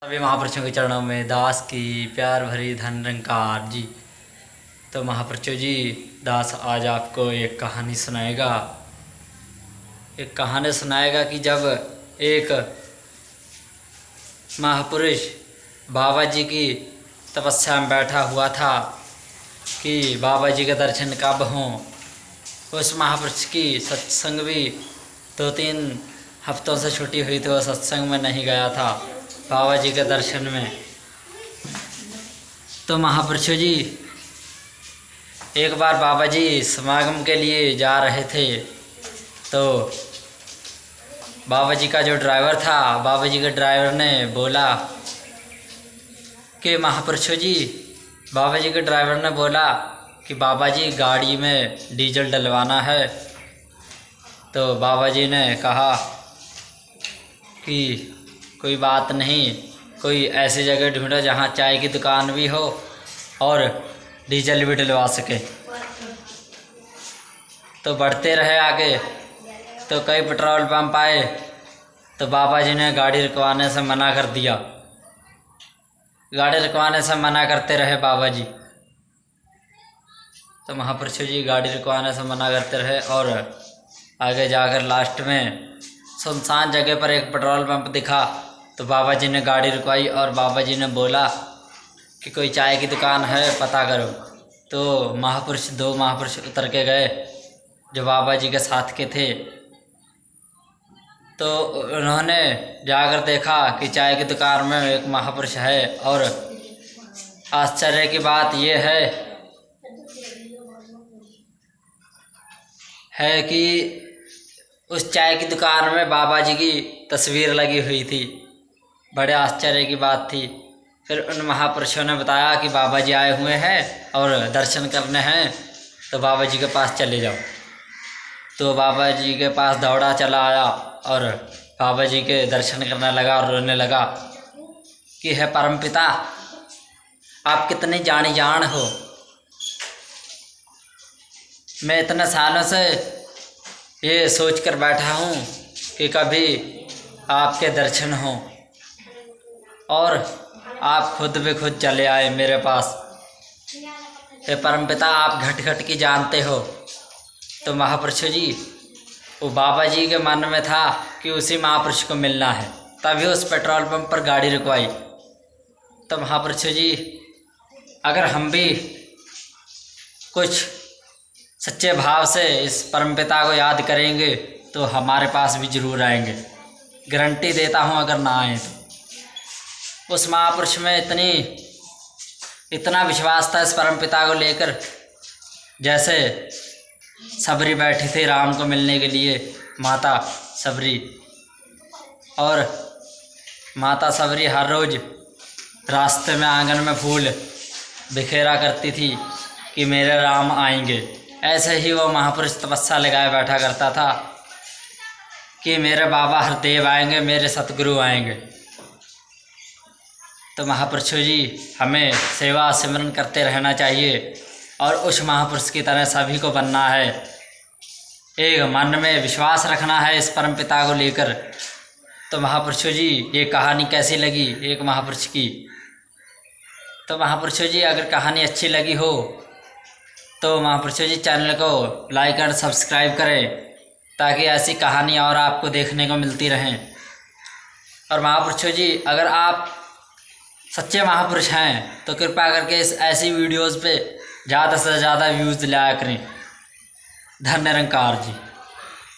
सभी महापुरुषों के चरणों में दास की प्यार भरी धन निरंकार जी। तो महापुरुषों जी, दास आज आपको एक कहानी सुनाएगा। एक कहानी सुनाएगा कि जब एक महापुरुष बाबा जी की तपस्या में बैठा हुआ था कि बाबा जी के दर्शन कब हों। उस महापुरुष की सत्संग भी 2-3 हफ्तों से छुट्टी हुई थी, वो सत्संग में नहीं गया था बाबा जी के दर्शन में। तो महापुरुषों जी एक बार बाबा जी समागम के लिए जा रहे थे, तो बाबा जी का जो ड्राइवर था, बाबा जी के ड्राइवर ने बोला कि महापुरुषों जी, बाबा जी के ड्राइवर ने बोला कि बाबा जी गाड़ी में डीजल डलवाना है। तो बाबा जी ने कहा कि कोई बात नहीं, कोई ऐसी जगह ढूंढो जहाँ चाय की दुकान भी हो और डीजल भी डलवा सके। तो बढ़ते रहे आगे, तो कई पेट्रोल पंप आए, तो बाबा जी ने गाड़ी रुकवाने से मना कर दिया। गाड़ी रुकवाने से मना करते रहे बाबा जी। तो महापुरुषों जी गाड़ी रुकवाने से मना करते रहे और आगे जाकर लास्ट में सुनसान जगह पर एक पेट्रोल पंप दिखा, तो बाबा जी ने गाड़ी रुकवाई और बाबा जी ने बोला कि कोई चाय की दुकान है, पता करो। तो दो महापुरुष उतर के गए जो बाबा जी के साथ के थे। तो उन्होंने जाकर देखा कि चाय की दुकान में एक महापुरुष है। और आश्चर्य की बात यह है कि उस चाय की दुकान में बाबा जी की तस्वीर लगी हुई थी। बड़े आश्चर्य की बात थी। फिर उन महापुरुषों ने बताया कि बाबा जी आए हुए हैं और दर्शन करने हैं, तो बाबा जी के पास चले जाओ। तो बाबा जी के पास दौड़ा चला आया और बाबा जी के दर्शन करने लगा और रोने लगा कि हे परमपिता, आप कितनी जानी जान हो। मैं इतने सालों से ये सोच कर बैठा हूँ कि कभी आपके दर्शन हों, और आप खुद भी खुद चले आए मेरे पास। हे परमपिता, आप घट घट की जानते हो। तो महापुरुषों जी, वो बाबा जी के मन में था कि उसी महापुरुष को मिलना है, तभी उस पेट्रोल पंप पर गाड़ी रुकवाई। तो महापुरुषों जी, अगर हम भी कुछ सच्चे भाव से इस परमपिता को याद करेंगे तो हमारे पास भी जरूर आएंगे। गारंटी देता हूँ, अगर ना आए तो। उस महापुरुष में इतना विश्वास था इस परमपिता को लेकर, जैसे सबरी बैठी थी राम को मिलने के लिए, माता सबरी। और माता सबरी हर रोज़ रास्ते में आंगन में फूल बिखेरा करती थी कि मेरे राम आएंगे। ऐसे ही वो महापुरुष तपस्या लगाए बैठा करता था कि मेरे बाबा हरदेव आएंगे, मेरे सतगुरु आएंगे। तो महापुरुषों जी, हमें सेवा सिमरन करते रहना चाहिए और उस महापुरुष की तरह सभी को बनना है। एक मन में विश्वास रखना है इस परमपिता को लेकर। तो महापुरुषों जी, ये कहानी कैसी लगी एक महापुरुष की? तो महापुरुषों जी, अगर कहानी अच्छी लगी हो तो महापुरुषों जी चैनल को लाइक और सब्सक्राइब करें, ताकि ऐसी कहानी और आपको देखने को मिलती रहें। और महापुरुषों जी, अगर आप सच्चे महापुरुष हैं तो कृपया करके इस ऐसी वीडियोज़ पे ज़्यादा से ज़्यादा व्यूज़ लाया करें। धन निरंकार जी।